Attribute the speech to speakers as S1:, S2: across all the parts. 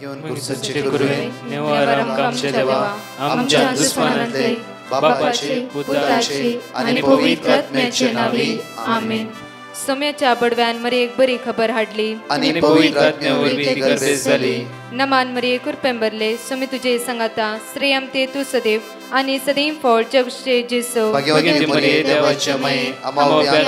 S1: घेऊन पुरुषाचे गुरुवे नेवारम आमचे देवा आमच्या दुश्मनांतले बापाचे पुत्राचे आणि पवित्र आत्म्याचे नावे आमेन.
S2: सोम्याच्या बडव्यान मरी एक बरी खबर हाडली
S1: आणि पवित्र आत्म्यावर गर्दी झाली.
S2: नमान मरी कुरपेंबरले सोमी तुझे संगाता श्रेयम ते तू सदैव आणि सदैव फळ जगचे जेसो.
S1: भाग्यवती मरिये देवाच्या माये आम्हा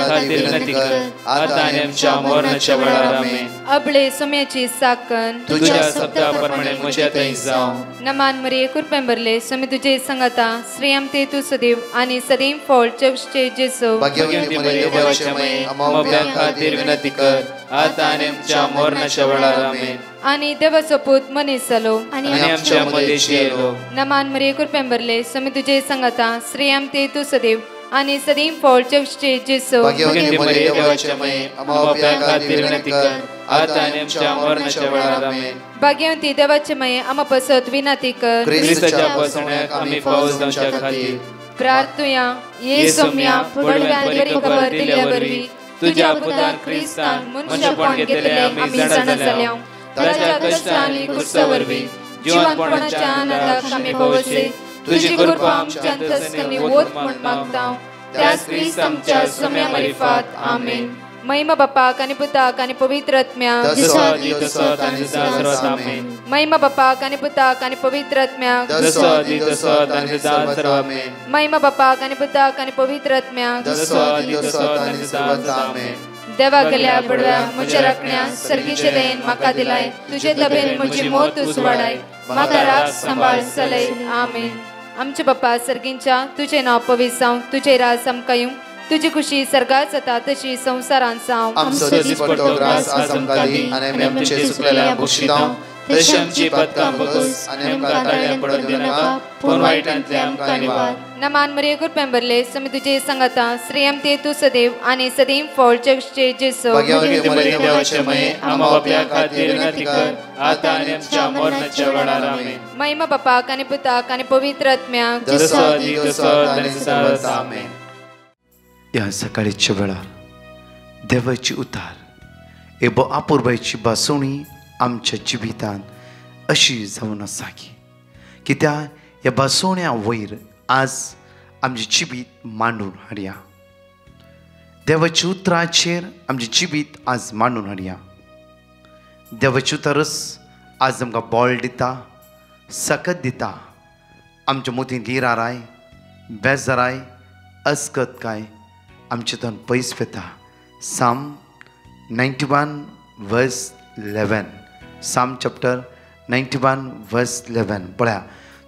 S1: खातीर विनंती कर आता आणि आमच्या मरणाच्या वेळार आमेन.
S2: अबळे सोम्याची साकन
S1: तुझ्या शब्दाप्रमाणे म्हज्या थंय जावं.
S2: नमान मरी कुरपेंबरले सोमी तुझे संगाता श्रेयम ते तू सदैव आणि सदैव फळ जगचे जेसो.
S1: भाग्यवती मरिये देवाच्या माये आम्हा खातीर विनंती कर आता आणि आमच्या मरणाच्या वेळार आमेन.
S2: आणि देवाचो पूत मनीस जालो
S1: आणि आमच्या मध्येशी येलो.
S2: नमान मरी कुरपेंबरले सोमी तुझे संगाता श्रेयम ते तू सदैव आणि सदैव फळ जगचे जेसो.
S1: भाग्यवती मरिये देवाच्या माये आम्हा खातीर विनंती कर आता आणि आमच्या मरणाच्या वेळार आमेन.
S2: भाग्यवती देवाचे माये आम्हा पसत विनंती कर
S1: ख्रिस्ताच्या पसण्याक आम्ही पावस जावच्या खातीर
S2: प्रार्थुया. ये सोम्या बडव्यान बरी खबर दिल्या वरवी तुझ्या पुतान ख्रिस्तान मनशापण घेतले आम्ही जाणा जाल्या. ताच्या कष्टांनी क्रुसावरवी जीवनपणाच्या आनंदाक आम्ही पवसे तुझी कृपा आमच्या अंतस्करणी वोत म्हण मागता. त्याच ख्रिस्त आमच्या सोम्या मार्फत आमेन. महिमा बापाक आणि पुताक आणि पवित्र आत्म्याक महिमा बापाक आणि पुताक आणि पवित्र आत्म्याक महिमा बापाक आणि पुताक आणि पवित्र आत्म्याक देवा गेल्या बडव्या म्हज्या राखण्या सर्गीचे देन म्हाका दिलाय. तुझे तबेन म्हजी मोत उसवाडाय म्हाका राख सांबाळ चलय. आमेन. आमचे बाप्पा सर्गींच्या तुझे नाव पवित्र जावं. तुझे राज आमकां येवं. तुझी खुशी सर्गात जाता तशी संसारांत जावं.
S1: आमचो दिसपट्टो ग्रास आज आमकां दी आनी आमी आमचे सुकलेल्या बक्षितांव तशी आमची पदकां बगस आनी आमकां ताळ्यां पडोवन दिनाका पूण वायटांतले आमकां निवार.
S2: नमान मरिये कुरपेंबरले सोमी तुझे संगाता श्रेयम ते तू सदैव आणि सदैव फळ जगचे जेसो.
S1: भाग्यवती मरिये देवाचे माये आम्हा बाप्या खातीर विनंती कर आता आनी आमच्या मरणाच्या वेळार आमेन.
S2: महिमा बापाक आणि पुताक आणि पवित्र आत्म्याक
S1: जसो आदी तसो आनी सदांच आमेन.
S3: या सकाळीच्या वेळार देवाची उतार एबो आपुरबायची बासोणी आमच्या जिवितान अशी जावन आसा की त्या ह्या बासोण्या वयर आज आमचे जिवीत मांडून हाडया. देवाच्या उतराचेर आमचे जिवीत आज मांडून हाडया. देवाची उतरच आज आमकां बळ दिता, सकत दिता. आमच्या मोतीन लिराराय बेजाराय अस्कत काय आमचे तन पयस वेता. साम 91:11 साम चॅप्टर 91:11 पळया.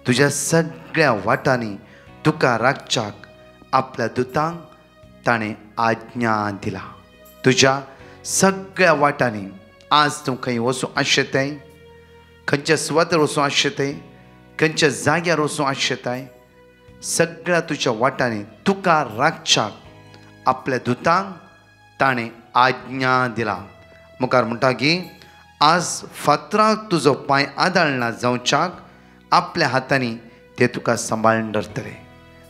S3: तुझ्या सगळ्या वाटांनी तुका राखच्याक आपल्या दुतांक ताणें आज्ञा दिला. तुझ्या सगळ्या वाटांनी आज तूं खंय वचूं आशेताय, खंयच्या सुवातेर वचूं आशेताय, खंयच्या जाग्यार वचूं आशेताय, सगळ्या तुज्या वाटांनी तुका राखच्याक आपल्या दुतांक ताणें आज्ञा दिला. मुखार म्हणटा की आज फातराक तुजो पांय आदाळना जावच्याक आपल्या हातांनी ते तुका सांबाळून धरतले.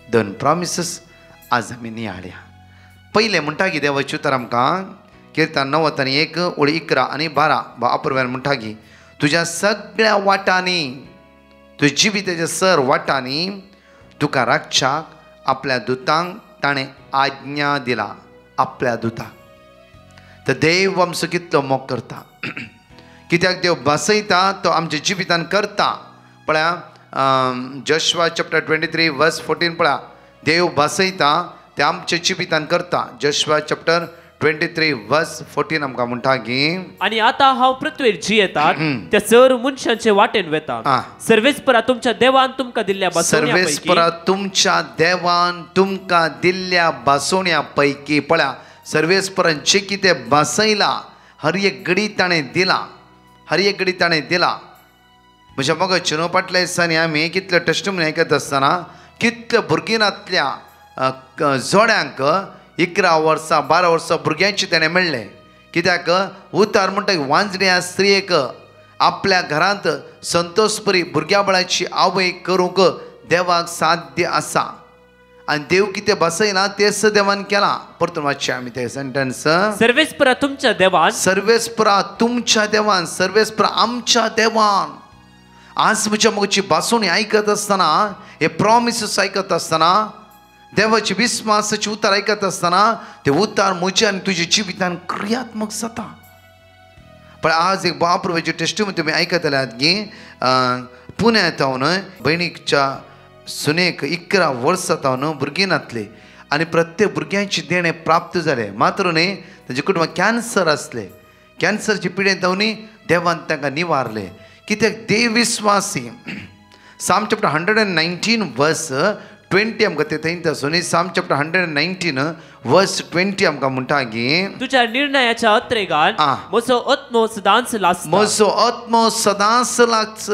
S3: 2 प्रॉमिसेस आज आमी नियाळ्या. पयलें म्हणटा की देवाची उतर आमकां किर्तन 9:1 आनी 12 अपुरव्यान म्हणटा की तुज्या सगळ्या वाटांनी तुज्या जिविताच्या सर वाटांनी तुका राखच्याक आपल्या दुतांक ताणें आज्ञा दिला. आपल्या दुतांक तर देव आमचो कितलो मोग करता. कित्याक देव बसयता तो आमच्या जिवितान करता. पळया जोशुआ चॅप्टर 23:14 पळया. देव बसयता ते आमच्या जिवितान करता. जोशुआ चॅप्टर 23:14 आमकां म्हणटा की
S4: आणि आता हांव पृथ्वीर जी येतात त्या सर मनशांचे वाटेन वेता. सर्वेस्परा तुमच्या देवान तुमकां दिल्ल्या
S3: सर्वेस्परा तुमच्या देवान तुमकां दिल्ल्या बासोण्या पैकी पळया सर्वेस्परान जे कितें बसयला हर एक घडी ताणें दिला. हर एक घडी ताणें दिला. म्हज्या मग चिनो पाटल्या दिसांनी आमी कितले टेस्टमनी आयकत आसतना कितल्या भुरगीनांतल्या जोड्यांक 11 वर्सां 12 वर्सां भुरग्यांची ताणें मेळ्ळे. कित्याक उतार म्हणटा वांजण्या स्त्रियेक आपल्या घरांत संतोषपरी भुरग्या बळाची आवय करूंक देवाक साध्य आसा. आणि देव कितें बसयना तेच देवान केला. परतून वाचया आमी ते सेंटेन्स.
S4: सर्वेस्परा तुमच्या देवान
S3: सर्वेस्परा तुमच्या देवान सर्वेस्परा आमच्या देवान आज म्हज्या मोगाची बासोणी आयकत असताना, हे प्रॉमिसेस ऐकत असताना, देवाची विस्वासाची उतार ऐकत असताना ते उतार म्हज्या आनी तुझ्या जिवितान क्रियात्मक जाता. पण आज एक बाप्रवेची टेस्टिमनी तुम्ही ऐकत आल्यात की पुण्यात हांव न्हय भयणीच्या सुनेक 11 वर्सां हांव भुरगीं नातले आनी प्रत्येक भुरग्यांची देणे प्राप्त जाले. मात्र न्ही ताच्या कुटुंबाक कॅन्सर आसले. कॅन्सरचे पिडेंत न्ही देवान तांकां निवारले. कित्याक देव विस्वासी. साम चॅप्टर 119 वर्स 20 आमकां ते थंय आसूं न्ही. साम चॅप्टर 119 वर्स 20 आमकां म्हणटा की
S4: तुझ्या निर्णयाच्या अत्रेगान म्हजो आत्मो सदांच लासता.
S3: म्हजो आत्मो सदांच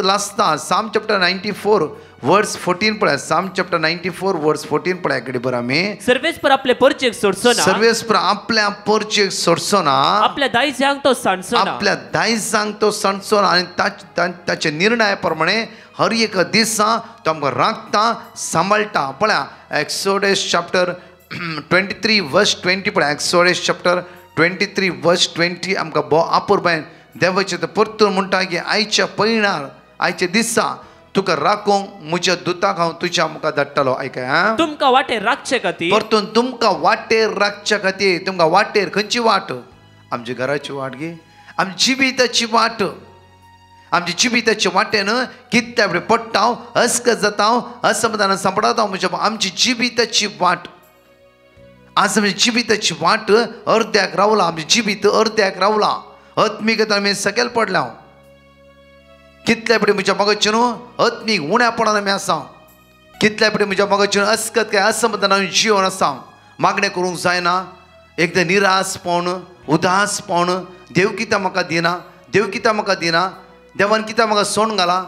S3: लासता. साम चॅप्टर 94 वर्स 14 पळय. साम चॅप्टर 94 वर्स 14 पळय कडेन बरं आमी.
S4: सर्वेस्पर आपले परचेक सोडचो ना.
S3: सर्वेस्पर आपल्या परचेक सोडचो ना.
S4: आपल्या दायजांक तो सांडचो ना.
S3: आपल्या दायजांक तो सांडचो ना. आनी ताचे निर्णया प्रमाणे हर एक दिसा तो आमकां राखता सांबाळटा. पळया एक्सोडस चॅप्टर 23 वर्स 20 पळय. एक्सोडस चॅप्टर 23 वर्स 20 आमकां भोव आपुरबायन देवाचे ते परतून म्हणटा की आयच्या पयणार आयच्या दिसा तुका राखोंक म्हज्या दुताक हांव तुज्या मुखार धाडटलो. ऐका
S4: तुमकां वाटेर राखचे खातीर.
S3: परतून तुमकां वाटेर राखच्या खातीर. तुमकां वाटेर खंयची वाट? आमच्या घराची वाट गे. आमच्या जिविताची वाट. आमच्या जिविताच्या वाटेन कितें फुडें पडटा हांव अस्क जाता हांव असमाधान सांपडाता हांव म्हज्या आमची जिविताची वाट. आज आमच्या जिविताची वाट अर्द्याक रावला. आमचें जिवीत अर्द्याक रावला. आत्मीक आमी सकयल पडल्या. हांव कितल्या फुडें म्हज्या मोगाचें न्हू आत्मीक उण्यापणान आमी आसा. कितल्या फुडें म्हज्या मोगाचें अस्कत काय असमाधानान जिवन आसा. मागणें करूंक जायना. एकदां निरासपण उदासपण देव कित्याक म्हाका दिना. देव कित्याक म्हाका दिना. देवान कित्याक म्हाका सोण घाला.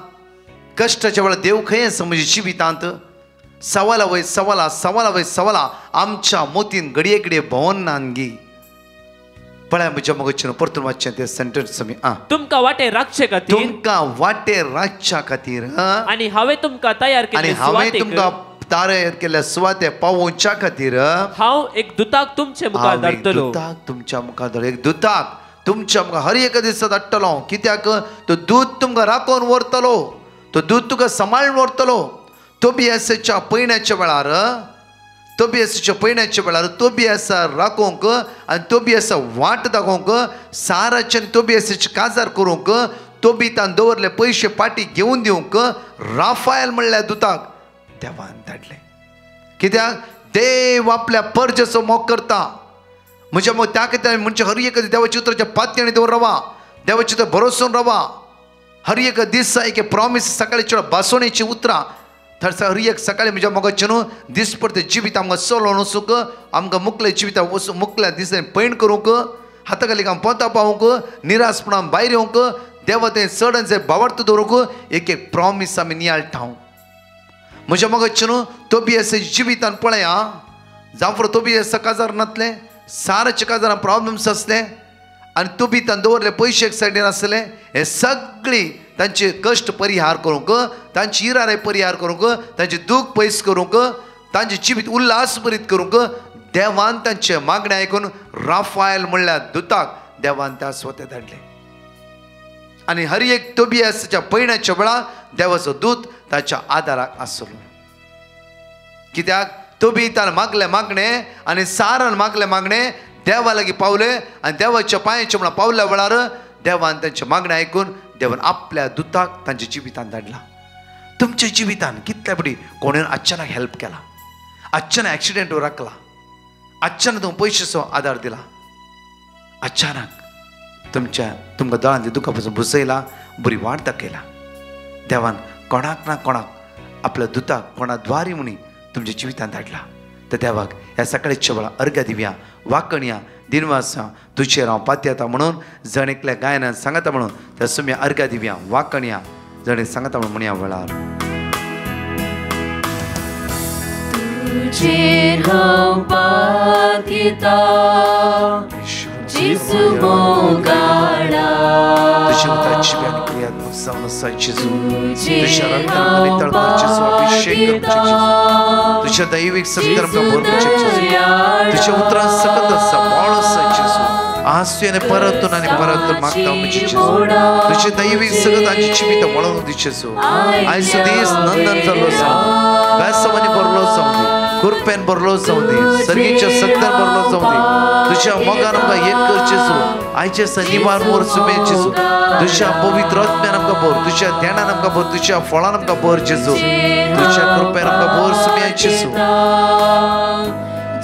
S3: कश्टाच्या वेळार देव खंय आसा म्हज्या जिवितांत. सवाला वय सवाला सवाला वय सवाला आमच्या मोतीन घडये घडये भोंवनान गी. पळय म्हज्या मोगाचें परतून वाचचें तें सेंटेन्स आमी.
S4: तुमकां वाटेर राखचे खातीर.
S3: तुमकां वाटेर राखच्या खातीर.
S4: आनी हांवें तुमकां तयार केले.
S3: आनी हांवें तुमकां तयार केल्या सुवाते पावोवच्या खातीर
S4: हांव एक दुताक तुमचे मुखार धाडटलो.
S3: दुताक तुमच्या मुखार धाडटलो. एक दुताक तुमच्या मुखार हर एक दिसा धाडटलो. कित्याक तो दूत तुमकां राखोन व्हरतलो. तो दूत तुका सांबाळून व्हरतलो. तोबियासाच्या पयण्याच्या वेळार तोबियासाच्या पयण्याच्या वेळार तोबियासा राखोवंक आनी तोबियासा वाट दाखोवंक साराचे तोबियासाचे काजार करूंक तोबितान दवरले पयशे पाटी घेवन दिवंक राफायल म्हणल्या दुताक देवान धाडले. कित्याक देव आपल्या परजेचो मोग करता. म्हज्या मग त्या खातीर म्हणजे हर एक देवाच्या उतराच्या पातयेणी दवर रावा. देवाच्या भरोसून रावा. हर एक दिसा एक प्रॉमिस सकाळच्या बासोणेची उतरां थंय हर एक सकाळी म्हज्या मोगाचें न्हू दिसपडते जिवीत आमकां चलोन वचूंक आमकां मुकल्या जिविता वचूंक मुकल्या दिसांनी पैण करूंक हाताखाली आमकां पोंतां पावूंक निरासपणान भायर येवंक देवा तें चड जे भावार्थ दवरूंक एक एक प्रॉमिस आमी नियाळटा. म्हज्या मोगाचें न्हू तोबियासाच्या जिवितान पळया जावं तोबियासा काजार नासले. साराच्या काजारां प्रॉब्लम्स आसले आनी तोबितान दवरले पयशे एक सायडीन आसले. हे सगळी तांचे कश्ट परिहार करूंक तांची इरारे परिहार करूंक तांचे दूख पयस करूंक तांचे जिवीत उल्हास भरीत करूंक देवान तांचे मागणे आयकून राफायल म्हणल्या दुताक देवान त्या स्वते धाडले. आनी हर एक तोबियासाच्या पयण्याच्या वेळार देवाचो दूत ताच्या आदाराक आसलो. कित्याक तोबितान मागले मागणे आनी सारान मागले मागणे देवा लागीं पावले आनी देवाच्या पांयाच्या म्हळ्यार पावल्या वेळार देवान तांचे मागणे आयकून देवान आपल्या दुताक तांच्या जिवितान धाडला. तुमच्या जिवितान कितल्या बडी कोणें अचानक हेल्प केला. अचानक एक्सिडेंट राखला. अचानक तुमकां पयशेचो आदार दिला. अचानक तुमकां दोळांतल्या दुखा पासून बुसयला. बरी वाट दाखयला. देवान कोणाक ना कोणाक आपल्या दुताक कोणाद्वारी म्हणी तुमच्या जिवितान धाडला. तर देवाक ह्या सकाळच्या वेळार अर्घ्य दिवया. वाकणया दिनवासा तुजेर हांव पातयेता म्हणून जण एकल्या गायनान सांगता म्हणून त्या सुम्या अर्घ्य दिवया. वाकणया जण सांगता म्हणून म्हणया वेळार
S2: तुजेर हांव पातयेता जेजू मोगाडा.
S3: तुझ्या उतराची बयान क्रियात्मक जावन आसा जेजू. तुझ्या रक्तान नितळता जेजू. अभिषेक करचे जेजू. तुझ्या दैवीक सत्तर आमकां भरपूर जेजू. तुझ्या उतरान सकत आसा बोळ आसा जेजू. आसुयाने परतून आणि परतून मागता म्हणजे तुझे दैविक सगळं आजी चिमित वळवून दिशेसो आयज दीस नंदन चाललो जाऊ व्यासवानी बरलो जाऊ दे कुरपेन बरलो जाऊ दे सर्गीच्या सत्तर बरलो जाऊ दे तुझ्या मोगान आमकां एक करचेसो आयचे निवार मोर सुमेचेसो तुझ्या पवित्र आत्म्यान आमकां बोर तुझ्या ध्यानान आमकां बोर तुझ्या फळान आमकां बोर जेसो तुझ्या कृपेन आमकां बोर सुमेचेसो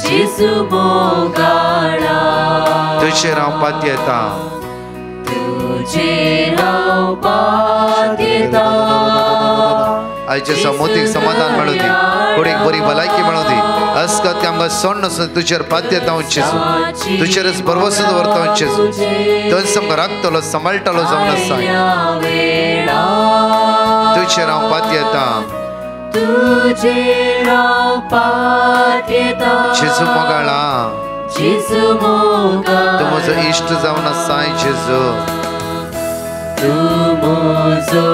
S2: जेसू मोगाळा
S3: तुझे राव पात येता
S2: तुझे राव पात येता
S3: आयचे समोतीक समाधान मेळो दी कोडीक बरी भलायकी मेळो दी अस्कत की आमकां सोड नसो तुजेर पात येता वचचेसो तुजेरच बरवसून व्हरता वचचेसो थंयच आमकां राखतलो सांबाळटलो जावन आसा तुझे राव पात येता
S2: तुझे राव पात येता
S3: जेजू मोगाळा
S2: जेसू मोगाळा
S3: तूं म्हजो इश्ट जावन आसा जेजू
S2: तू मोजो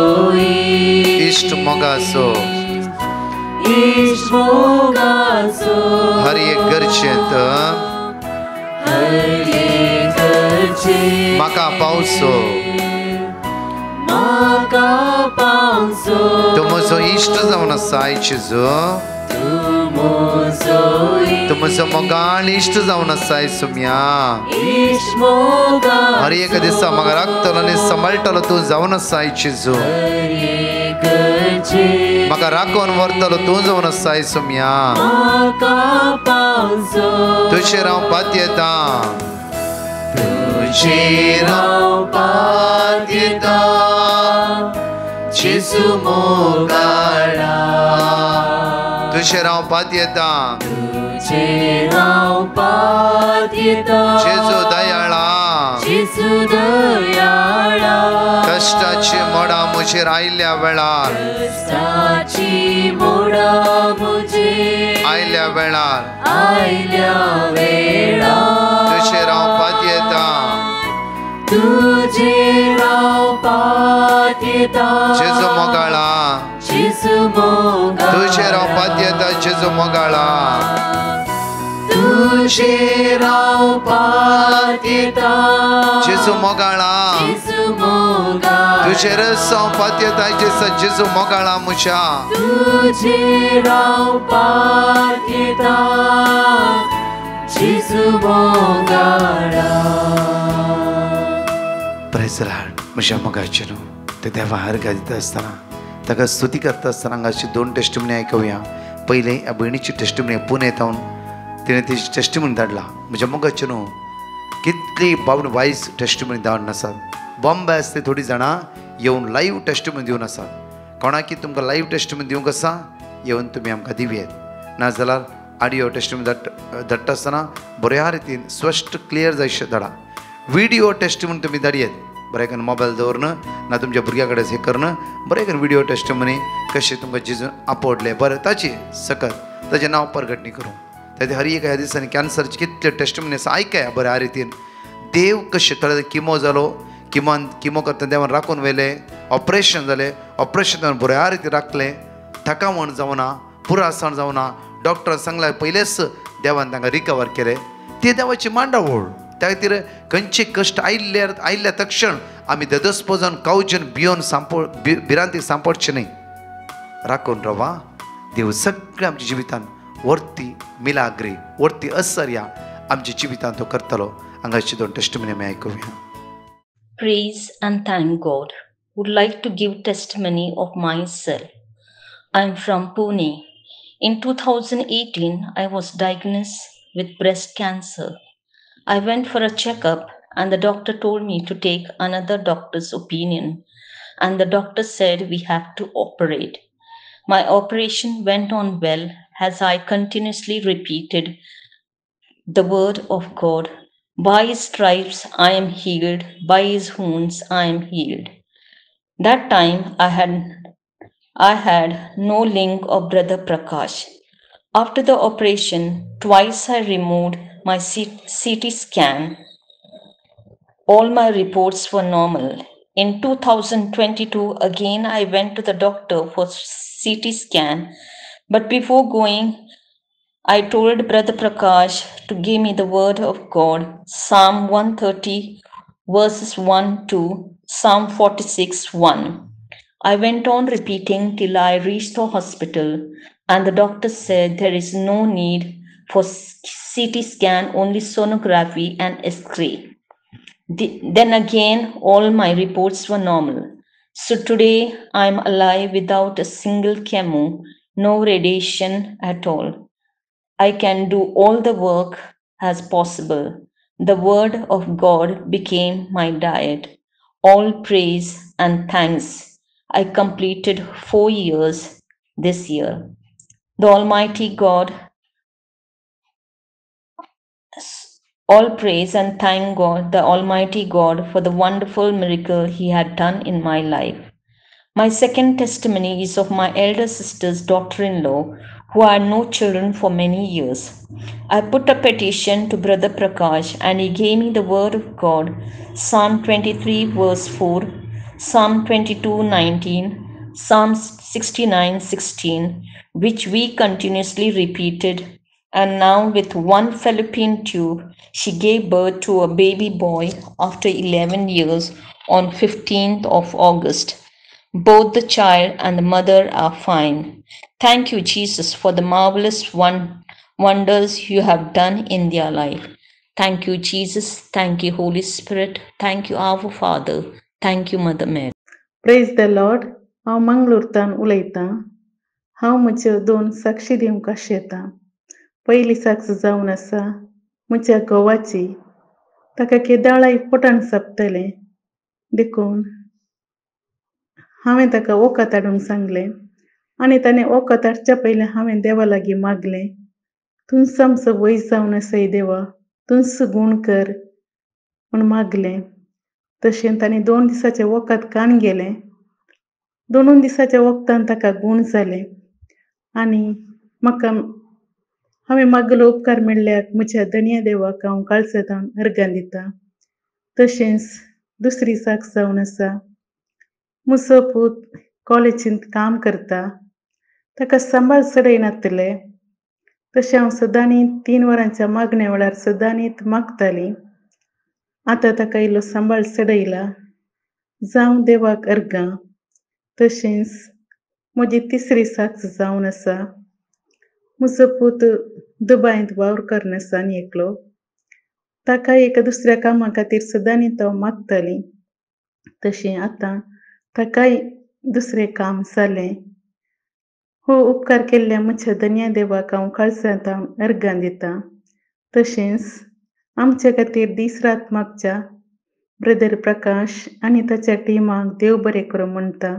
S3: इश्ट मोगासो
S2: इश्ट मोगासो
S3: हर एक गरजेंत
S2: हर एक गरजे
S3: म्हाका पावसो
S2: म्हाका पावसो
S3: तूं म्हजो इश्ट जावन आसा जेजू
S2: तू मोजो
S3: तूं म्हजो मोगाळ इश्ट जावन आसा सुम्या
S2: इश्ट मोगासो
S3: हर एक दिसा म्हाका राखतलो आनी सांबाळटलो तूं जावन आसा जेजू
S2: हर एक गरजे
S3: म्हाका राखून व्हरतलो तूं जावन आसा सुम्या
S2: म्हाका पावसो
S3: तुजेर हांव पात येता तुजेर हांव पात येता जेजू मोगाळा तुजेर हांव पात येता
S2: तुझे राव पात येता
S3: जेजू दयाळा
S2: जेसू दयाळा
S3: कष्टाची मोडा म्हजेर आयल्या वेळार
S2: कष्टाची मोडा मुझे
S3: आयल्या वेळार
S2: आयल्या वेळा
S3: तुजेर हांव पात येता
S2: तुझे राव पात येता
S3: जेजू मोगाळा
S2: जेसू मोगाळा
S3: तुजेर हांव पात येता जेजू मोगाळा
S2: तुझे राव पात येता
S3: जेजू मोगाळा
S2: जेसू मोगाळा
S3: तुजेरच हांव पात येता जेजू मोगाळा म्हज्या
S2: तुझे राव पात येता जेसू मोगाळा
S3: प्रेज लॉर्ड म्हज्या मोगाचे न्हू ते देवा अर्घ्य दिता आसतना ताका स्तुती करता आसतना हांगा अशी दोन टेस्टिमनी आयकुया पयले ह्या भयणीची टेस्टिमनी पुणेंत तिणें तिची टेस्टिमनी धाडला म्हज्या मोगाचे न्हू कितली बाबड वायज टेस्टिमनी धाडून आसात बॉम्बे आसता थोडी जाणां येवन लायव्ह टेस्टिमनी दिवन आसात कोणाकी तुमकां लायव्ह टेस्टिमनी दिवंक आसा येवन तुमी आमकां दिवयात नाजाल्यार ऑडियो टेस्टिमनी धाडटा आसतना बऱ्या रितीन स्पश्ट क्लियर जायशें धाडा व्हिडिओ टेस्टिमनी तुमी धाडयात बरें करून मोबायल दवरन ना तुमच्या भुरग्या कडेन हें करन बरें करून व्हिडिओ टेस्टिमनी कशें तुमकां जेजून आपडलें बरें ताची सकत ताचें नांव प्रगट न्ही करूं ताचे हर एक ह्या दिसांनी कॅन्सरचे कितले टेस्टिमनी आसा आयकया बऱ्या रितीन देव कशें थोडे किमो जालो किमो करता देवान राखून व्हेलें ऑपरेशन जालें ऑपरेशन जावन बऱ्या रितीन राखलें थकावण जावना पुरासण जावना डॉक्टर सांगल्यार पयलेच देवान तांकां रिकवर केलें ती देवाची मांडावळ त्या खातीर खंयचे कश्ट आयिल्ल्या तक्षण आमी ददस्पोजान कावचेन भियोन भिरांतीक सांपडचें न्ही राखून रावा देव सगळ्या आमच्या जिवितान वर्ती मिलाग्री वर्ती आश्चर्या आमच्या जिवितान तो करतलो हांगाची दोन टेस्टिमनी आमी आयकुया.
S5: Praise and thank God. Would like to give testimony of myself. I am from Pune. In 2018, I was diagnosed with breast cancer. I went for a checkup and the doctor told me to take another doctor's opinion. And the doctor said we have to operate. My operation went on well as I continuously repeated the word of God. By his stripes I am healed, by his wounds I am healed. That time I had no link of Brother Prakash. After the operation, twice I removed my CT scan. All my reports were normal. In 2022, again I went to the doctor for CT scan, but before going, I told Brother Prakash to give me the word of God, Psalm 130, verses 1 to Psalm 46, 1. I went on repeating till I reached the hospital, and the doctor said there is no need for CT scan, only sonography and X-ray. Then again, all my reports were normal. So today I'm alive without a single chemo, no radiation at all. I can do all the work as possible. The word of God became my diet. All praise and thanks. I completed 4 years this year. The Almighty God, all praise and thank God, the Almighty God, for the wonderful miracle He had done in my life. My second testimony is of my elder sister's daughter in law, who had no children for many years. I put a petition to Brother Prakash, and he gave me the word of God, Psalm 23, verse 4, Psalm 22, 19, Psalm 69, 16, which we continuously repeated. And now, with one fallopian tube, she gave birth to a baby boy after 11 years on 15th of August. Both the child and the mother are fine. Thank you, Jesus, for the marvelous wonders you have done in their life. Thank you, Jesus. Thank you, Holy Spirit. Thank you, our Father. Thank you, Mother Mary.
S6: Praise the Lord. हांव मंगळूरतान उलयतां. हांव म्हज्यो 2 साक्षी दिवंक येता. पयली साक्ष जावन आसा म्हज्या घोवाची. ताका केदाळाय पोटान सापतलें देखून हांवें ताका वखद हाडूंक सांगलें आनी ताणें वखद हाडच्या पयलीं हांवें देवा लागीं मागलें, तुमचो आमचो वय जावन आसा देवा, तुमचो गूण कर म्हूण मागलें. तशें ताणें 2 दिसाचें वखद खावन गेलें. 2 दिसाच्या वखदान ताका गूण जालें आनी म्हाका हांवें मागलो उपकार मेळ्ळ्याक म्हज्या धन्य देवाक हांव काळजांत अर्गां दितां. तशेंच दुसरी साक्ष जावन आसा म्हजो पूत कॉलेजींत काम करता. ताका सांबाळ चडयनासतलें. तशें हांव सदांच 3 वरांच्या मागण्या वेळार सदांच मागतालीं. आतां ताका इल्लो सांबाळ चडयला. जावं देवाक अर्गां. तशेंच म्हजी तिसरी साक्ष जावन आसा म्हजो पूत दुबयंत वावर करन आसा न्ही एकलो. ताका एका दुसऱ्या कामा खातीर सदांच हांव मागतालीं. तशें आतां ताकाय दुसरें काम जालें. हो उपकार केल्ल्या म्हज्या धन्य देवाक हांव काळजांत अर्गां दितां. तशेंच आमचे खातीर दीस रात मागच्या ब्रदर प्रकाश आनी ताच्या टिमाक देव बरें करूं म्हणटा.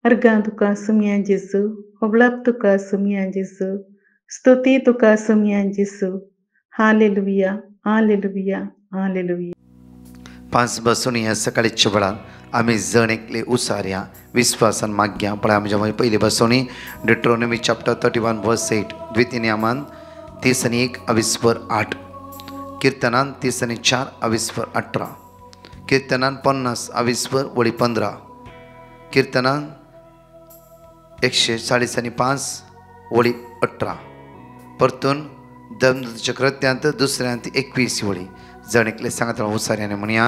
S6: अर्गां तुका सुमया जेजू, होबळाप तुका सुमया जेजू, स्तुती तुका सुमया जेजू. Hallelujah, hallelujah, hallelujah.
S3: 5 बसून ह्या सकाळीच्या वेळार आमी जण एकले उसारया, विस्वासान मागया. पळय आमच्या पयली बसोनी डिट्रोनॉमी चॅप्टर 31 वर्स 8, द्वितीय नियमान 31 अविस्वर 8, कीर्तनान 34 अविस्वर 18, कीर्तनान 50 अविस्वर वळी 15, कीर्तनान 145 वळी 18, परतून धर्मदूताच्या कृत्यांत 2 21 वळी. जण एकले सांगता उसाऱ्याने म्हणया.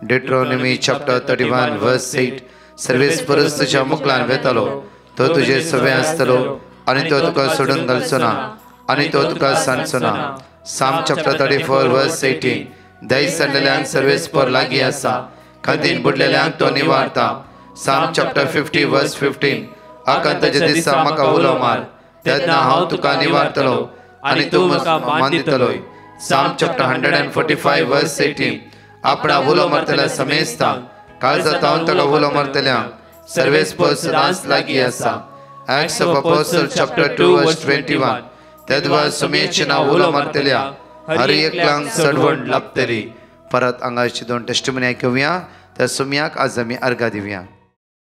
S3: डिट्रोनॉमी चॅप्टर 31 वर्स 8, सर्वेस्परस तुज्या मुखलान वेतालो, तो तुजे सवे आसतलो आनी तो तुका सोडून घालचो ना आनी तो तुका सांडचो ना. साम चॅप्टर 34 वर्स 18, दयस सांडलेल्यांक सर्वेस्पर लागीं आसा, खांदीन बुडलेल्यांक तो निवारता. साम चॅप्टर 50 वर्स 15, आकांताच्या दिसा म्हाका उलो मार, तेन्ना हांव तुका निवारतलो आनी तूं म्हाका मान दितलोय. साम चॅप्टर 145 वर्स 18, आपणा उलो मारतल्या समेस्ता, काळजांत हांव ताका उलो मारतल्यांक सर्वेस्पर सदांच लागीं आसा. Acts of Apostles chapter 2 verse 21, तेदवा सुमेचे नांव उलो मारतल्या हर एकल्यांक सडवण लाभतली. परत हांगाची 2 टेस्टिमनी आयकुया. त्या सुमयाक आज आमी अर्गां दिवया.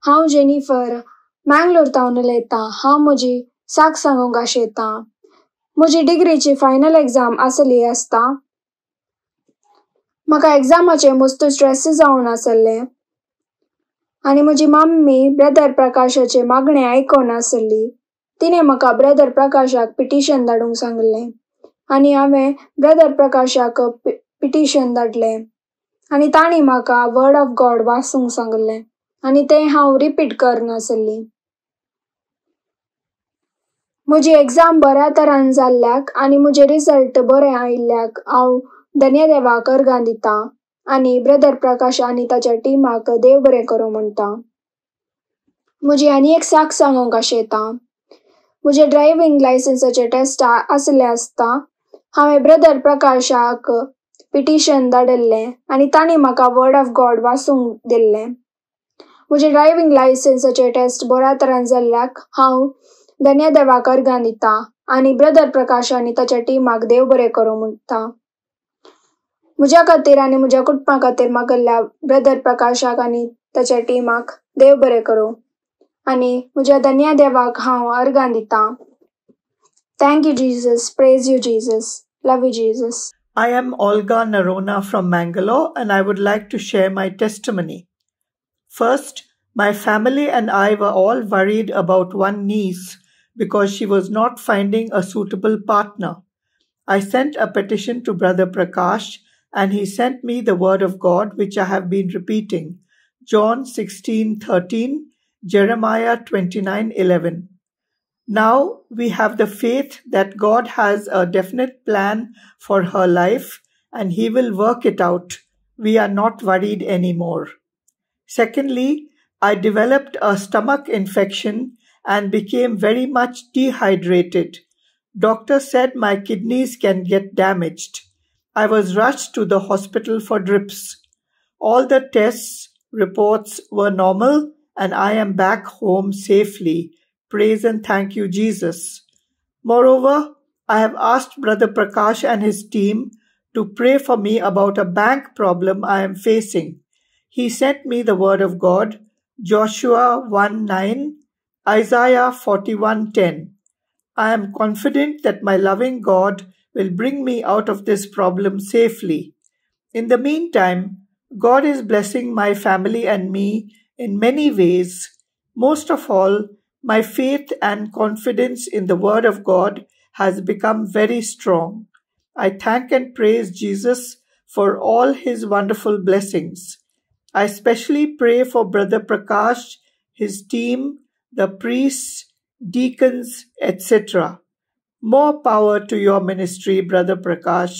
S7: हांव जेनिफर मँगलोरतावन उलयतां. हांव म्हजी साक सांगूंक आशेतां. म्हजी डिग्रीची फायनल एग्जाम आसली आसता. म्हाका एग्जामाचे मस्त स्ट्रेस जावन आसले आनी म्हजी मम्मी ब्रदर प्रकाशाचे मागणे आयकोन आसली. तिणें म्हाका ब्रदर प्रकाशाक पिटिशन धाडूंक सांगलें आनी हांवें ब्रदर प्रकाशाक पिटिशन धाडलें आनी तांणी म्हाका वर्ड ऑफ गॉड वाचूंक सांगलें आनी तें हांव रिपीट करनासली. म्हजी एग्जाम बऱ्या तरान जाल्ल्याक आनी म्हजे रिजल्ट बरे आयिल्ल्याक हांव धन्यदेवाक अर्गां दितां आनी ब्रदर प्रकाश आनी ताच्या टिमाक देव बरें करूं म्हणटा. म्हजी आनी एक साक सांगूंक आशेता. म्हजे ड्रायव्हिंग लायसन्साचे टेस्ट आसले आसता हांवें ब्रदर प्रकाशाक पिटिशन धाडिल्लें आनी तांणी म्हाका वर्ड ऑफ गॉड वाचूंक दिल्लें. म्हजे ड्रायव्हिंग लायसन्साचे टेस्ट बऱ्या तरान जाल्ल्याक हांव धन्यदेवाक अर्गां दितां आनी ब्रदर प्रकाश आनी ताच्या टिमाक देव बरें करूं म्हणटा. म्हज्या खातीर आनी म्हज्या कुटुंबा खातीर मागल्ल्या ब्रदर प्रकाशाक आनी ताच्या टिमाक देव बरें करूं आनी म्हज्या धन्यदेवाक हांव अर्गां दितां. Thank you Jesus, praise you Jesus, love you Jesus.
S8: I am Olga Narona from Mangalore and I would like to share my testimony. First, my family and I were all worried about one niece because she was not finding a suitable partner. I sent a petition to Brother Prakash and he sent me the word of God which I have been repeating. John 16:13, Jeremiah 29:11. Now we have the faith that God has a definite plan for her life and he will work it out. We are not worried anymore. Secondly, I developed a stomach infection and became very much dehydrated. Doctor said my kidneys can get damaged. I was rushed to the hospital for drips. All the tests reports were normal and I am back home safely. Praise and thank you, Jesus. Moreover, I have asked Brother Prakash and his team to pray for me about a bank problem I am facing. He sent me the word of God, Joshua 1:9, Isaiah 41:10. I am confident that my loving God will bring me out of this problem safely. In the meantime, God is blessing my family and me in many ways. Most of all, my faith and confidence in the word of God has become very strong. I thank and praise Jesus for all his wonderful blessings. I especially pray for Brother Prakash, his team, the priests, deacons, etc. More power to your ministry, Brother Prakash.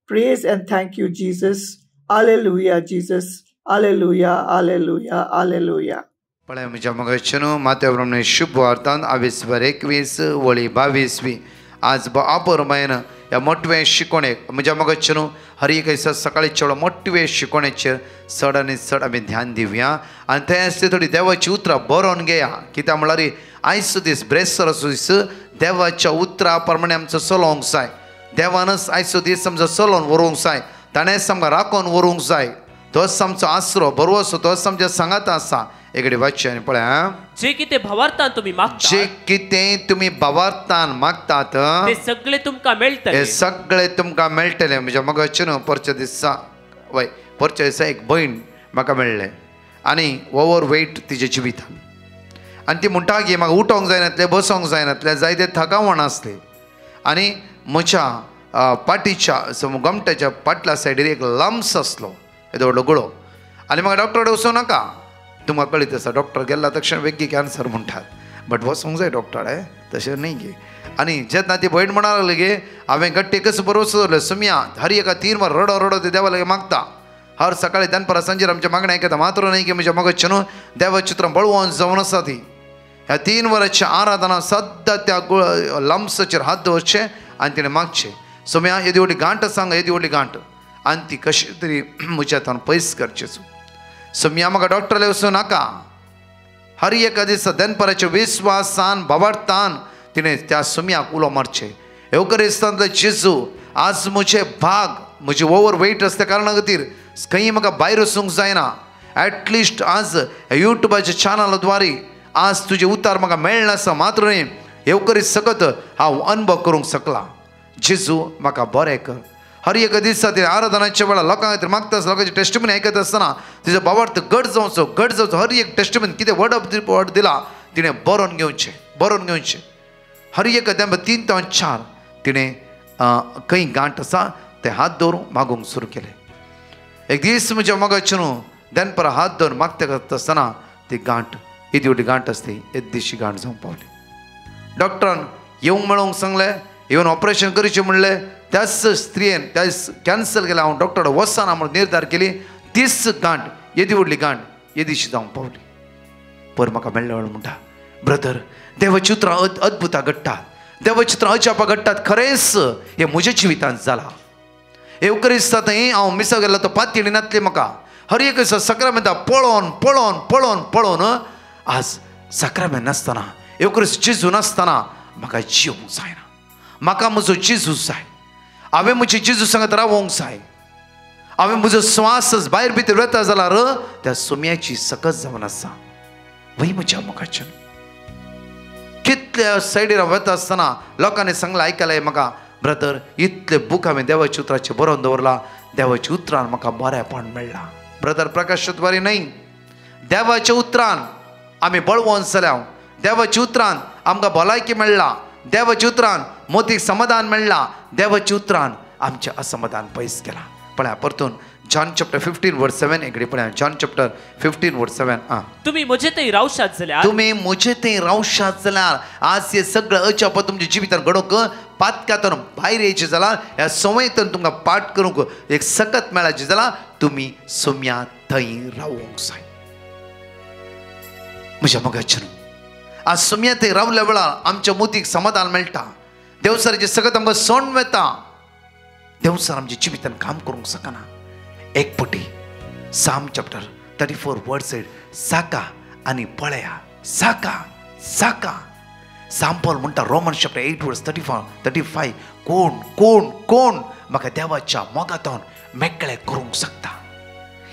S8: Praise and thank you, Jesus. Alleluia, Jesus. Alleluia, alleluia, alleluia.
S3: पळय म्हज्या मगचनो माते प्रमाणे शुभ वार्तान 21 वळी 22 आज आपर मायन ह्या मोठवे शिकोणेक म्हज्या मगचनो हर एक दिसा सकाळीचे वेळ मोठवे शिकोणेचेर चड आनी चड आमी ध्यान दिवया आनी थंय आसता थोडी देवाची उतरां बरोवन घेया कित्याक म्हळ्यार आयचो दीस ब्रेस्तर असो दीस देवाच्या उतरां प्रमाणे आमचो चलोवंक जाय. देवानच आयचो दीस आमचो चलोवन व्हरूंक जाय. ताणेंच आमकां राखोवन व्हरूंक जाय. तोच आमचो आसरो बरो असो तोच आमच्या सांगात आसा. एकडे वाच्य आनी पळया
S4: जे कितें भावार्थान तुमी मागतात
S3: जे कितें तुमी भावार्थान मागतात
S4: ते सगळे तुमकां मेळटले.
S3: हे सगळे तुमकां मेळटले. म्हज्या मगचनो परच्या दिसा परच्या दिसा एक भयण म्हाका मेळ्ळें आनी ओवर वेट तिच्या जिवितान आनी ती म्हणटा की म्हाका उठोंक जायनासलें बसोंक जायनासलें जायते थकावण आसले आनी म्हज्या पाटीच्या गमट्याच्या फाटल्या सायडीर एक लम्स आसलो येदो व्हडलो गुळो आनी म्हाका डॉक्टराक वचूं नाका तुमकां कळीत आसा डॉक्टर गेला तक्षण वेगळी कॅन्सर म्हणटात बट वचूंक जाय डॉक्टर तशें न्ही गे आनी जेन्ना ती भयण म्हणा लागली गे हांवें गट्टे कसो बरो वचलो सुम्या हर एका 3 वर रडो रडो ते देवा लागी मागता हर सकाळी दनपरां सांजेर आमच्या मागणें आयकता मात्र न्ही की म्हज्या मगचनो देवाचें चित्र बळवोन जावन आसा ती ह्या 3 वरांच्या आराधना सद्दां त्या लम्साचेर हात दवरचे आनी तिणें मागचें सुम्या येदी व्हडली गांठ सांग येदी व्हडली गांठ आनी ती कशी तरी म्हज्या हातान पयस करचें सुम्या म्हाका डॉक्टराले वचूं नाका हर एका दिसा दनपराच्या विस्वासान भावार्थान तिणें त्या सुम्याक उलो मारचें एवकरिस्तांतले जेजू आज म्हजे भाग म्हजे ओवर वेट आसल्या कारणा खातीर खंय म्हाका भायर वचूंक जायना एटलिस्ट आज युट्यूबाच्या चॅनला द्वारे आज तुजे उतार म्हाका मेळना आसा मात्र न्ही एवकरीत सकत हांव अनुभव करूंक शकला. जेजू म्हाका बरें कर. हर एका दिसा ते आराधनाच्या वेळा लोकां खातीर मागता लोकांचे टेस्टमनी आयकत आसतना तिजो भावार्थ घट जावचो हर एक टेस्टमनी कितें वर्ड दिला तिणें बरोवन घेवचें हर एक अध्याय 3 ते 4 तिने काही गांठ असा ते हात दवरून मागूंक सुरू केले. एक दीस म्हज्या मोगाचे न्हू दनपरा हात दवरून मागता करता आसतना ती गांठ येदी व्हडली गांठ आसली एक दिशी गांठ जावंक पावली. डॉक्टरान येवंक मेळोंक सांगलें, येवन ऑपरेशन करचें म्हणलें. त्याच स्त्रियेन त्या कॅन्सल केलें. हांव डॉक्टर वचना म्हणून निर्धार केली. तीच गांठ येदी व्हडली गांठ ये दिशी जावंक पावली. पर म्हाका मेळ्ळे वेळ म्हणटा, ब्रदर देवाची उतरां अद्भुतां घडटात, देवाची उतरां अजापां घडटात. खरेंच हें म्हज्या जिवितांत जालां. एवकरिस्तां थंय हांव मिसा गेलो तो पातयेळी नातली म्हाका. हर एक सक्रामेंतां पळोवन पळोवन पळोवन पळोवन आज सक्रामेंत नासतना एवकरिस्त जेजू नासतना म्हाका जिवंक जायना. म्हाका म्हजो जेजू जाय. हांवें म्हज्या जेजू सांगत रावोंक जाय. हांवें म्हजो स्वास भायर भितर वेता जाल्यार त्या सोम्याची सकत जावन आसा. वय म्हज्या मोगाच्यान कितल्या सायडीर वेता आसतना लोकांनी सांगलें आयकलें म्हाका, ब्रदर इतले बूक हांवें देवाच्या उतराचे बरोवन दवरला. देवाच्या उतरान म्हाका बरेपण मेळ्ळां. ब्रदर प्रकाश द्वारे न्हय, देवाच्या उतरान आमी बळवंत जाल्या. देवाच्या उतरान आमकां भलायकी मेळ्ळा. देवाच्या उतरान मोतीक समाधान मेळ्ळा. देवाच्या उतरान आमचें असमाधान पयस केलां. पळया परतून जॉन चॅप्टर 15 वर्स 7 एकडी पळया. जॉन चॅप्टर 15 वर्स 7.
S4: तुम्ही म्हजे थंय रावशात जाल्यार,
S3: तुम्ही म्हजे थंय रावशात जाल्यार आज हे सगळं अचाप तुमच्या जिवितांत घडोवंक पातक्यातून भायर येयचें जाल्यार ह्या संवयेंतून तुमकां पाठ करूंक एक सकत मेळाची जाल्यार तुमी सोम्या थंय रावूंक जाय. म्हज्या मोगाच्यान आज सोम्या थंय रावल्या वेळार आमच्या मोतीक समाधान मेळटा. देवसाराचें सकत आमकां सण वेता. देवसार आमच्या जिवितांत काम करूंक शकना. एक पटी साम चॅप्टर 34 वर्स 8 साका आनी पळया. साका साका साम पॉल म्हणटा रोमन चॅप्टर 8 वर्स 35 कोण कोण कोण म्हाका देवाच्या मोगातान मेकळे करूंक शकता.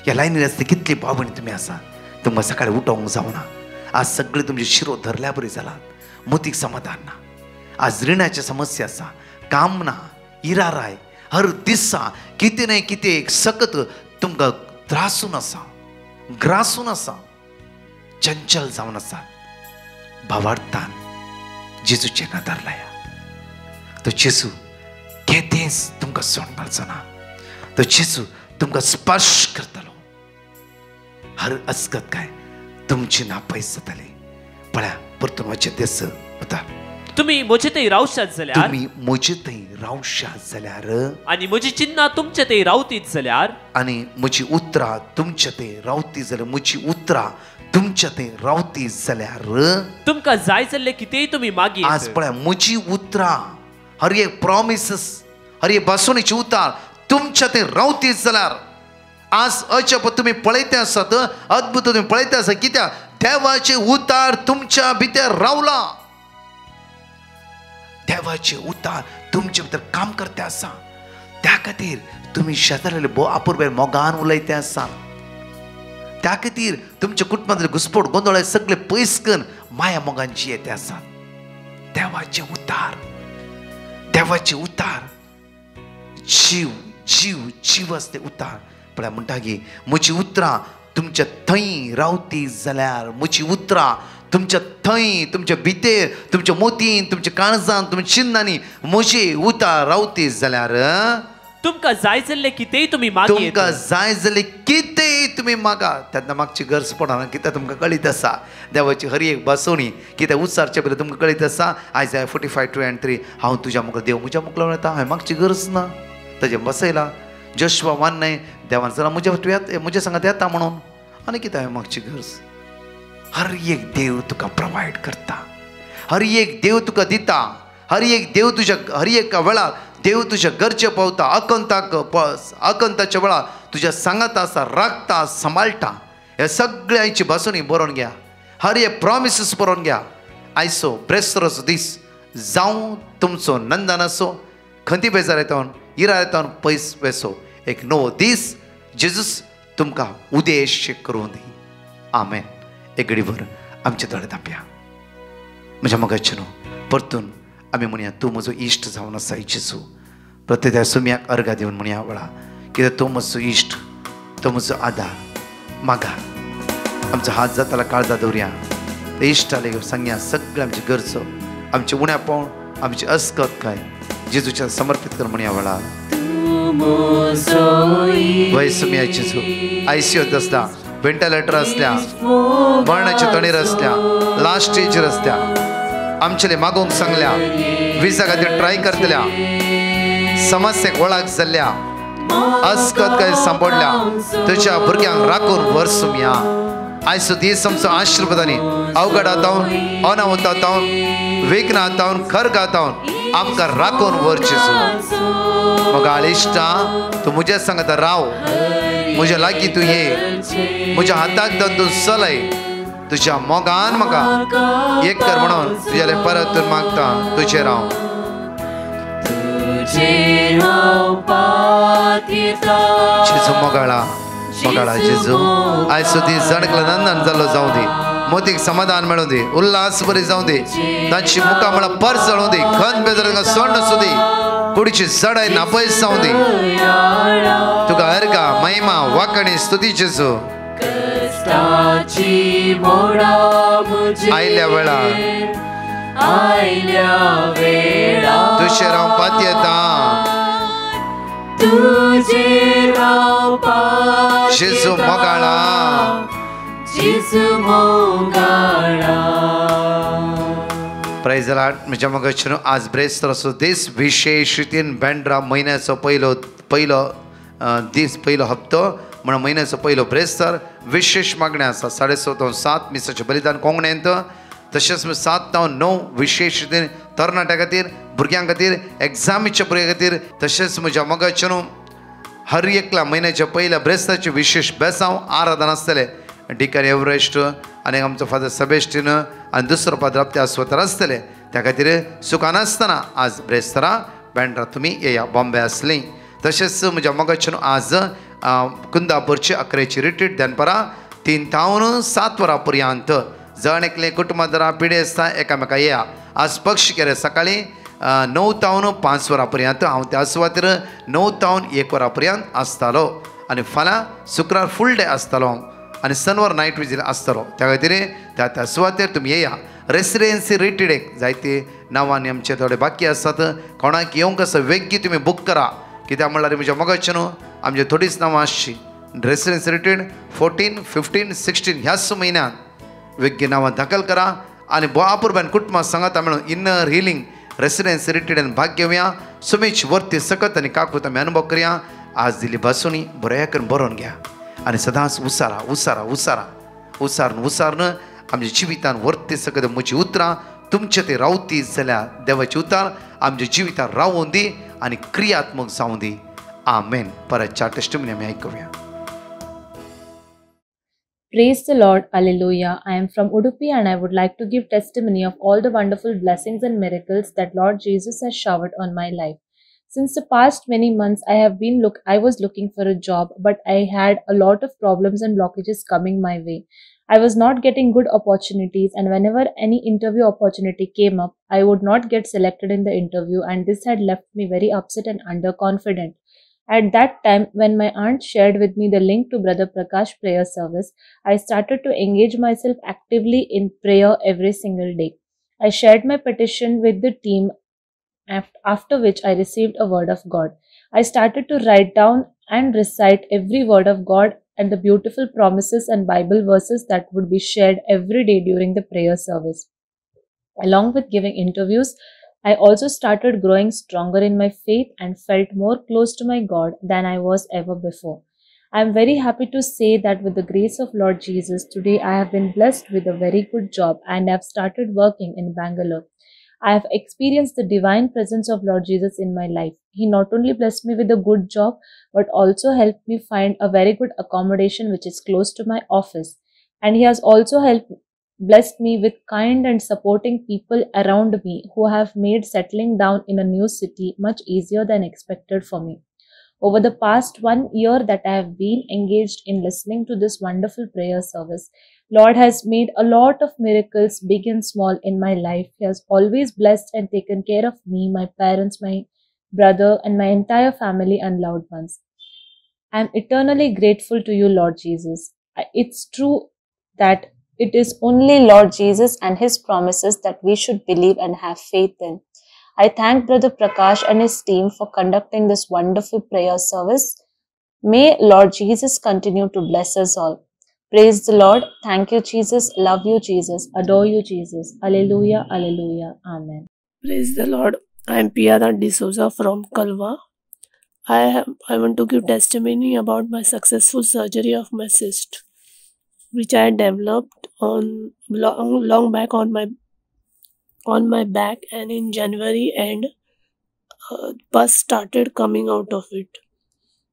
S3: ह्या लायनीर आसता कितली भावणी तुमी आसा. तुमकां सकाळीं उठोवंक जावना. आज सगळे तुमचे शिरो धरल्या बरी जालात. मोतीक समाधान ना. आज रिणाची समस्या आसा, काम ना, इराराय हर दिसा कितें ना कितें एक सकत तुमकां त्रासून आसा, ग्रासून आसा, चंचल जावन आसा. भावार्थान जेजूचेर नदर लाया. तो जेजू केदेंच तुमकां सोडून घालचो ना. तो जेजू तुमकां स्पर्श करतलो. हर अस्कत काय तुमची नापयस जातली. पळया परतून वचचे दिस वता.
S4: तुम्ही म्हजे थंय रावशात जाल्यार,
S3: तुम्ही म्हजे थंय रावशात जाल्यार
S4: आनी म्हजी चिन्नां तुमचे थंय रावतीत जाल्यार,
S3: आनी म्हजी उतरां तुमचे थंय रावती जाल्यार, म्हजी उतरां तुमचे थंय रावती जाल्यार
S4: तुमकां जाय जाल्लें कितेंय तुमी मागीत.
S3: आज पळया म्हजी उतरां हर एक प्रॉमिसेस हर एक बसवणीची उतार तुमच्या थंय रावती जाल्यार आज अचप तुमी पळयता आसात, अद्भुत तुमी पळयता आसा. कित्याक देवाचे उतार तुमच्या भितर रावला. देवाचे उतार तुमचे भितर काम करता आसा. त्या खातीर तुमी शेजारले आपुरबेर मोगान उलयता आसा. त्या खातीर तुमच्या कुटुंबांतले घुसपोट गोंदळ सगळे पयस करून माया मोगान जियेते आसात. देवाचे उतार, देवाचे उतार जीव जीव जीव असते उतार. पण म्हणटा की म्हजी उतरां तुमच्या थंय रावती जाल्यार, म्हजी उतरां तुमच्या थंय तुमच्या भितर तुमच्या मोतीन तुमच्या काळजांत तुमच्या चिन्नांनी म्हजी उतार रावती जाल्यार
S4: तुमकां जाय जाल्लें कितेंय तुमी मागीत.
S3: तुमकां जाय जाल्लें कितेंय तुमी मागा. तेन्ना मागची गरज पडना. कित्याक तुमकां कळीत आसा देवाची हर एक बसवणी कित्याक उच्चारचे पयलीं तुमकां कळीत आसा. आयजाया 45:2-3 हांव तुज्या मुखार देव म्हज्या मुखार येता. हांवें मागची गरज ना. ताजें बसयला. जोशुआ 1:9 देवान जाल्यार म्हज्या सांगात येता म्हणून. आनी कितें हांवें मागची गरज. हर एक देव तुका प्रोवायड करता. हर एक देव तुका दिता. हर एक देव तुज्या हर एका वेळार देव तुज्या गरजे पावता. अकंताच्या वेळार तुज्या सांगात आसा, राखता, सांबाळटा. हे सगळ्यांची बसोनी बरोवन घ्या. हर एक प्रॉमिसीस बरोवन घ्या. आयचो ब्रेस्तराचो दीस जावं तुमचो नंदन आसो, खंती बेजार येता इरा येता पयस वेसो. एक नवो दीस जेजूस तुमकां उदेश करून दी. आमेन. एक घडीभर आमचे दोळे धांपया. म्हज्या मोगाचे न्हू परतून आमी म्हणया तूं म्हजो इश्ट जावन आसा जेजू. प्रत्येक त्या सुम्याक अर्घा दिवन म्हणया वेळा कित्याक तो म्हजो इश्ट, तो म्हजो आदार. मागा आमचो हात जाताला काळजा दवरया. ते इश्टाले सांगया सगळे आमची गरजो आमचे उण्यापण आमची अस्कत काय जेजूच्या समर्पित कर म्हणूया वेळा वयसुमिया जेजू ICUत असल्या व्हेंटिलेटर असल्या मरणाची तणीर असल्या लास्ट स्टेजर असल्या आमचे मागोंक सांगल्या विजा खातीर ट्राय करतल्या समस्येक वळख जाल्ल्या अस्कत काय सांपडल्या तुझ्या भुरग्यांक राखून वरसुमिया आयसो दीस आमचो आशिर्वादांनी अवघड आतावन अनाहुत आतावन विघ्न आतावन खर्ग आतावन आमकां राखून वर जेजू मग आळिश्टा तू मुझे सांगत राव म्हज्या लागीं तूं ये म्हज्या हाताक धरून तूं चलय तुज्या मोगान म्हाका एक कर म्हणून तुज्याले परतून मागता तुजेर हांव जेजू मोगाळा मोगाळा जेजू आयज सुधी जणकला नंदन जालो जाऊ दे मोतीक समाधान मेळूं दी उल्हास बरी जाऊ दे तांची मुखां म्हळ्यार पर जळूं दी खंत बेजार तांकां सोंड सुदी कुडीची चडाय नापयस जाऊ दे तुका अर्गा महिमा वाकणी स्तुती जेजू आयल्या वेळार तुझे राव पातयेता जेजू मोगाळा प्राइज द लॉर्ड म्हज्या मगजून आज ब्रेस्तर असो दीस विशेष रितीन बँड्रा म्हयन्याचो पयलो दीस पयलो हप्तो म्हण म्हयन्याचो पयलो ब्रेस्तर विशेष मागणी आसा 7:30 मिसाचें बलिदान कोंकणींत तशेंच 7-9 विशेष रितीन तरणाट्यां खातीर भुरग्यां खातीर एग्जामीच्या भुरग्यां खातीर तशेंच म्हज्या मगजून हर एकल्या म्हयन्याच्या पयल्या ब्रेस्ताचे विशेष बेसांव आराधन आसतले डिकन एवरेस्ट आनी आमचो फादर सबेस्टीन आनी दुसरो फादर हप्त्या स्वतर आसतले त्या खातीर सुखान आसतना आज ब्रेस्तरा बँड्रा तुमी येया बॉम्बे आसलीं तशेंच म्हज्या मगजून आज कुंदापूरची 11ची रिट्रीट दनपारां 3 तावन 7 वरां पर्यंत जण एकले कुटुंबादारां पिढी आसता एकामेका येया आज पक्ष केले सकाळीं 9 तावन 5 वरां पर्यंत हांव त्या सुवातेर 9 तावन 1 वरां पर्यंत आसतालो आनी फाल्यां शुक्रार फूल डे आसतालो आनी शनिवार नायट विजील आसतलो त्या खातीर त्या सुवातेर तुमी येया रेसिडेन्सी रिट्रीटेक जायती नांवांनी आमचे थोडे बाकी आसात कोणाक येवंक आसा वेगळी तुमी बूक करा कित्याक म्हणल्यार म्हज्या मगजून आमची थोडीच नांवां आसची रेसिडेन्सी रिट्रीट 14, 15, 16 ह्याच म्हयन्यांत वेगळी नांवां दाखल करा आनी बोआपूरब्यान कुटुंबां सांगाता मेळून इन्नर हिलींग रेसिडेन्सी रिट्रीटान भाग घेवया सुमेश वर्ती सकत आनी काकूत आमी अनुभव करया आज दिल्ली बसूनी बऱ्या करून बरोवन घ्या आनी सदांच उसारा उसारा उसारा उसारून उसारून आमच्या जिवितान वर्ती सकत म्हजी उतरां तुमचे ते रावती जाल्यार देवाची उतार आमच्या जिवितान रावून दी आनी क्रियात्मक जावं दी आमेन परतच्या टेस्टिमनी आमी आयकुया
S9: Praise the Lord, Alleluia. I am from Udupi and I would like to give testimony of all the wonderful blessings and miracles that Lord Jesus has showered on my life. Since the past many months, I was looking for a job, but I had a lot of problems and blockages coming my way. I was not getting good opportunities, and whenever any interview opportunity came up, I would not get selected in the interview, and this had left me very upset and underconfident. At that time, when my aunt shared with me the link to Brother Prakash prayer service, I started to engage myself actively in prayer every single day. I shared my petition with the team, after which I received a word of God. I started to write down and recite every word of God and the beautiful promises and Bible verses that would be shared every day during the prayer service. Along with giving interviews, I also started growing stronger in my faith and felt more close to my God than I was ever before. I am very happy to say that with the grace of Lord Jesus, today I have been blessed with a very good job and have started working in Bangalore. I have experienced the divine presence of Lord Jesus in my life. He not only blessed me with a good job, but also helped me find a very good accommodation which is close to my office. And He has also blessed me with kind and supporting people around me who have made settling down in a new city much easier than expected for me. Over the past 1 year that I have been engaged in listening to this wonderful prayer service, Lord has made a lot of miracles, big and small, in my life. He has always blessed and taken care of me, my parents, my brother, and my entire family and loved ones. I am eternally grateful to you, Lord Jesus. It's true that It is only Lord Jesus and His promises that we should believe and have faith in. I thank Brother Prakash and his team for conducting this wonderful prayer service. May Lord Jesus continue to bless us all. Praise the Lord. Thank you, Jesus. Love you, Jesus. Adore you, Jesus. Alleluia, alleluia. Amen.
S10: Praise the Lord. I am Piara D'Souza from Kalwa. I want to give testimony about my successful surgery of my cyst, which I developed on long back on my back, and in January end, pus started coming out of it.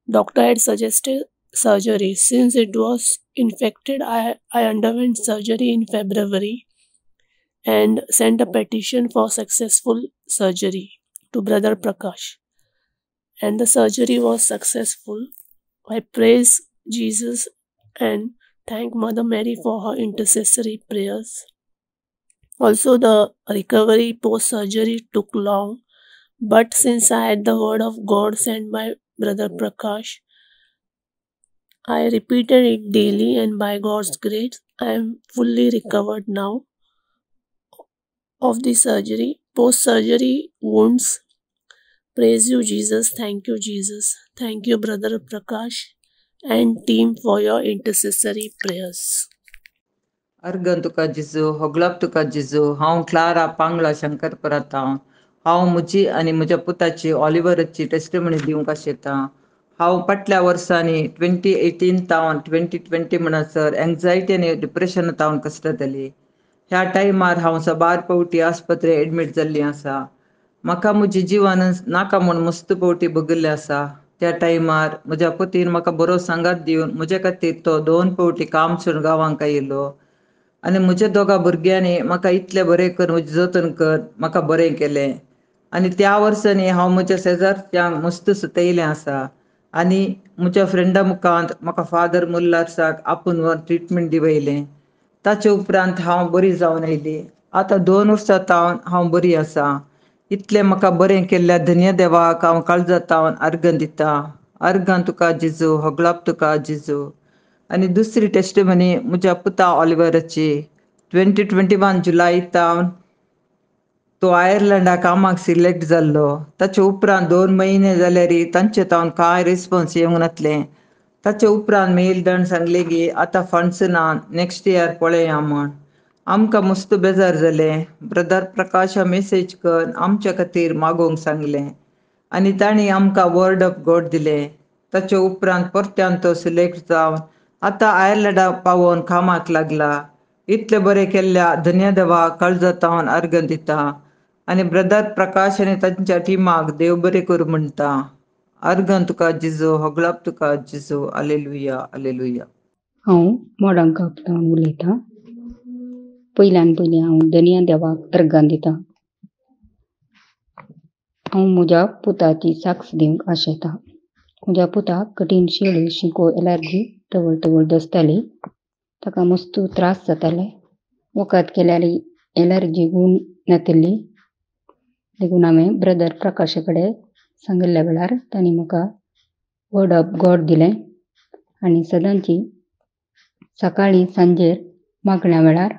S10: Doctor had suggested surgery. Since it was infected, I underwent surgery in February and sent a petition for successful surgery to Brother Prakash. And the surgery was successful. I praise Jesus and thank Mother Mary for her intercessory prayers. Also, the recovery post-surgery took long, but since I had the word of God sent by Brother Prakash, I repeated it daily, and by God's grace, I am fully recovered now of the surgery. Post-surgery wounds. Praise you, Jesus. Thank you, Jesus. Thank you, Brother Prakash and team for your intercessory prayers.
S11: अर्गन तुका जिजू होगलाप तुका जिजू हांव Clara Pangla Shankar परता हांव म्हजी आनी म्हज्या पुताची ऑलिव्हरची टेस्टिमनी दिवंक आशेता हांव फाटल्या वर्सांनी 2018 तावन 2020 म्हणसर एंग्जायटी आनी डिप्रेशन तावन कसरतली ह्या टायमार हांव साबार पावटी आस्पत्रे एडमीट जाल्ली आसा म्हाका म्हजी जिवन नाका म्हूण मस्त पावटी बगल्ले आसा त्या टायमार म्हज्या पतीन म्हाका बरो सांगात दिवन म्हजे खातीर तो 2 पावटी काम सोडून गांवांक आयिल्लो आनी म्हज्या दोगा भुरग्यांनी म्हाका इतलें बरें कर म्हजें जतन कर म्हाका बरें केलें आनी त्या वर्सांनी हांव म्हज्या शेजारच्यांक मस्त सतयलें आसा आनी म्हज्या फ्रेंडा मुखांत म्हाका फादर मुल्लार्साक आपूण ट्रिटमेंट दिवयलें ताचे उपरांत हांव बरी जावन आयली आतां 2 वर्सां तावन हांव बरी आसा इतलें म्हाका बरें केल्ल्या धन्य देवाक हांव काळजांतावन अर्घन दिता अर्घन तुका जिजू होगलाप तुका जिजू आनी दुसरी टेस्टिमनी म्हज्या पुता ऑलिव्हराची 2021 जुलय तावन तो आयर्लंडा कामाक सिलेक्ट जाल्लो ताचे उपरांत 2 म्हयने जाल्यार तांचे तावन कांय रिस्पॉन्स येवंक नासलें ताचे उपरांत मेल दण सांगले की आतां फंड्स ना नेक्स्ट इयर पळया म्हण आमकां मस्त बेजार जालें ब्रदर प्रकाशा मेसेज करून आमच्या खातीर मागोवंक सांगलें आनी तांणी आमकां वर्ड ऑफ गॉड दिलें ताचे उपरांत परत्यान तो सिलेक्ट जावन आतां आयर्लंडा पावोवन कामाक लागला इतलें बरें केल्ल्या धन्य देवाक काळजांतावन अर्घन दिता आनी ब्रदर प्रकाश आनी तांच्या टिमाक देव बरें करूं म्हणटा अर्घन तुका जिजू होगलाप तुका जिजू alleluia alleluia
S12: हांव मोडांकापतान उलयतां पयल्यान पयलीं हांव धन्य देवाक अर्घन दितां हांव म्हज्या पुताची साक्ष दिवंक आशेतां म्हज्या पुताक कठीण शेळी शिंको एलर्जी तवळ दसताली ताका मस्त त्रास जाताले वखद केल्यार एलर्जी गूण नातिल्ली देखून हांवें ब्रदर प्रकाशा कडेन सांगिल्ल्या वेळार तांणी म्हाका वर्ड ऑफ गॉड दिलें आनी सदांची सकाळीं सांजेर मागण्या वेळार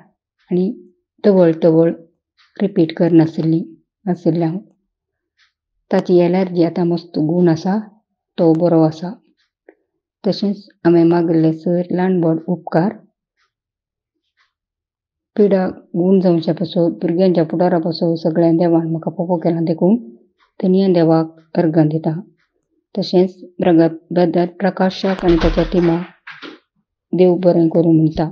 S12: आनी तवळ रिपीट करनाशिल्ली हांव ताची एलर्जी आतां मस्त गूण आसा तो बरो आसा तशेंच हांवें मागिल्ले सर ल्हानबड उपकार पिडा गूण जावचे पासून भुरग्यांच्या फुडारा पासून सगळ्या देवान म्हाका पोपो केला देखून धन्य देवाक अर्घन दिता तशेंच ब्रदर प्रकाशाक आनी ताच्या टिमाक देव बरें करूं म्हणटा